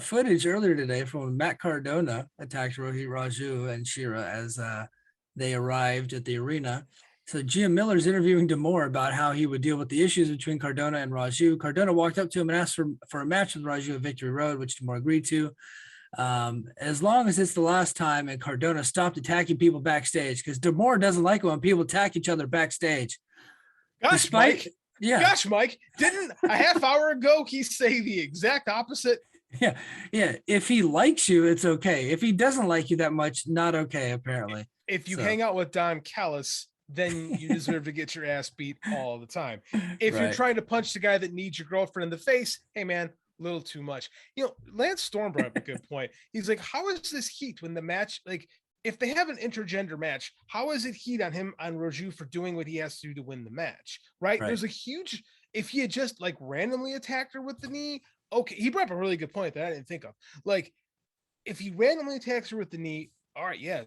got footage earlier today from when Matt Cardona attacked Rohit Raju and Shira as they arrived at the arena. So Jim Miller's interviewing D'Amore about how he would deal with the issues between Cardona and Raju. Cardona walked up to him and asked for a match with Raju at Victory Road, which D'Amore agreed to. As long as it's the last time, and Cardona stopped attacking people backstage, because D'Amore doesn't like it when people attack each other backstage. Gosh, Mike. Yeah. Gosh, Mike. Didn't a half hour ago he say the exact opposite? Yeah. If he likes you, it's okay. If he doesn't like you that much, not okay, apparently. If you hang out with Don Callis, then you deserve to get your ass beat all the time. If you're trying to punch the guy that needs your girlfriend in the face, hey man, a little too much. Lance Storm brought up a good point. He's like, how is this heat when the match, like, if they have an intergender match, how is it heat on him, on Raju, for doing what he has to do to win the match? Right? There's a huge, if he had just like randomly attacked her with the knee, okay, he brought up a really good point that I didn't think of. Like, if he randomly attacks her with the knee, all right, yeah,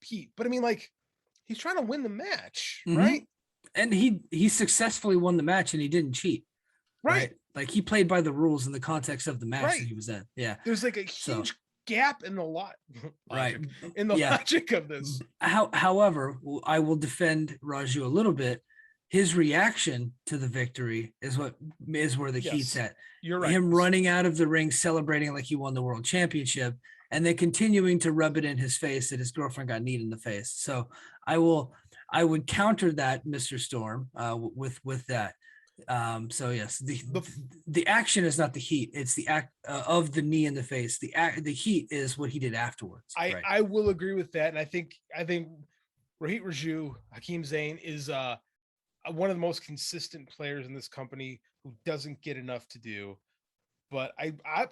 heat. But I mean, like, he's trying to win the match, right? And he successfully won the match, and he didn't cheat. Right? Like, he played by the rules in the context of the match that he was in. Yeah. There's like a huge gap in the logic of this. However, I will defend Raju a little bit. His reaction to the victory is where the heat's at. You're right. Him running out of the ring, celebrating like he won the world championship, and then continuing to rub it in his face that his girlfriend got kneed in the face. So I would counter that, Mr. Storm, with that. So yes, the action is not the heat; it's the act of the knee in the face. The heat is what he did afterwards. I will agree with that, and I think Rohit Raju, Hakeem Zayn, is one of the most consistent players in this company who doesn't get enough to do. But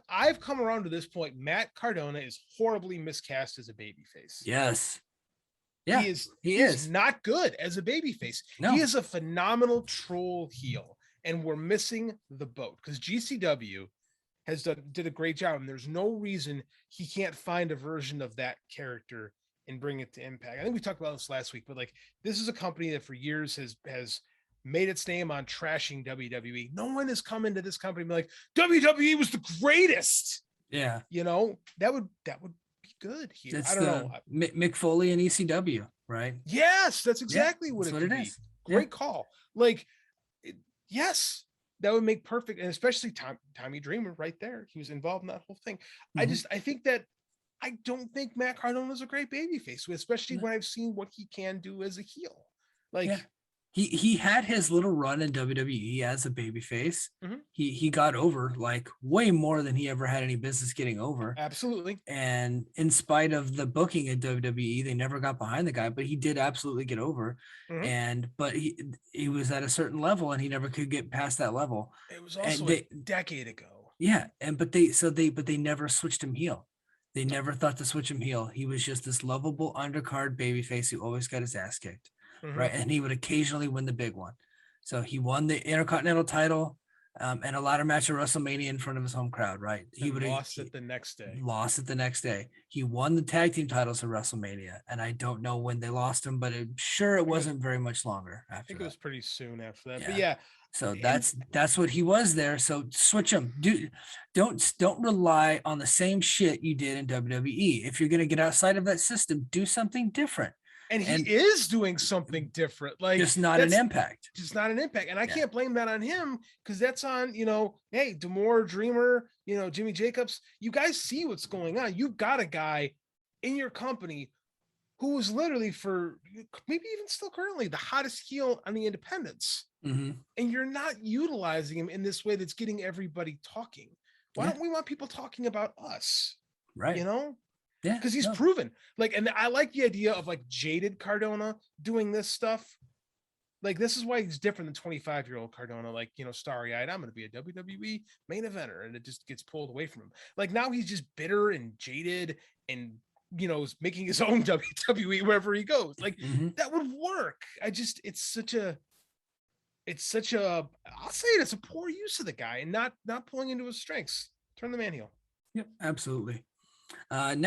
I've come around to this point. Matt Cardona is horribly miscast as a babyface. Yes. Yeah, he is not good as a babyface. No. He is a phenomenal troll heel, and we're missing the boat because GCW did a great job, and there's no reason he can't find a version of that character and bring it to Impact. I think we talked about this last week, but like, this is a company that for years has made its name on trashing WWE. No one has come into this company and be like, WWE was the greatest. Yeah. That would be good here. It's I don't know. Mick Foley and ECW, right? Yes, that's exactly what it is. Great call. Like, yes, that would make perfect, and especially Tommy Dreamer right there. He was involved in that whole thing. I don't think Matt Cardona is a great babyface, especially when I've seen what he can do as a heel. Like, he had his little run in WWE as a babyface. He got over like way more than he ever had any business getting over. Absolutely. And in spite of the booking at WWE, they never got behind the guy, but he did absolutely get over. But he was at a certain level, and he never could get past that level. It was also a decade ago. Yeah, but they never switched him heel. They never thought to switch him heel. He was just this lovable undercard babyface who always got his ass kicked, right? And he would occasionally win the big one. So he won the Intercontinental title and a ladder match at WrestleMania in front of his home crowd, right? He would lost it the next day. Lost it the next day. He won the tag team titles at WrestleMania, and I don't know when they lost them, but it wasn't very much longer after. I think it was pretty soon after that. But yeah. So that's what he was there. So switch him. Don't rely on the same shit you did in WWE. If you're going to get outside of that system, do something different. And he is doing something different. Like, just not an Impact. Just not an Impact. And I can't blame that on him, because that's on, hey, D'Amore, Dreamer, Jimmy Jacobs. You guys see what's going on. You've got a guy in your company who is literally, for maybe even still currently, the hottest heel on the independents. And you're not utilizing him in this way that's getting everybody talking. Why don't we want people talking about us? Right. Yeah, because he's proven. Like, and I like the idea of like jaded Cardona doing this stuff. Like, this is why he's different than 25-year-old Cardona. Like, starry-eyed, I'm going to be a WWE main eventer, and it just gets pulled away from him. Like, now he's just bitter and jaded, and is making his own WWE wherever he goes. Like, that would work. It's such a I'll say it's a poor use of the guy, and not pulling into his strengths. Turn the man heel. Yep, absolutely. Next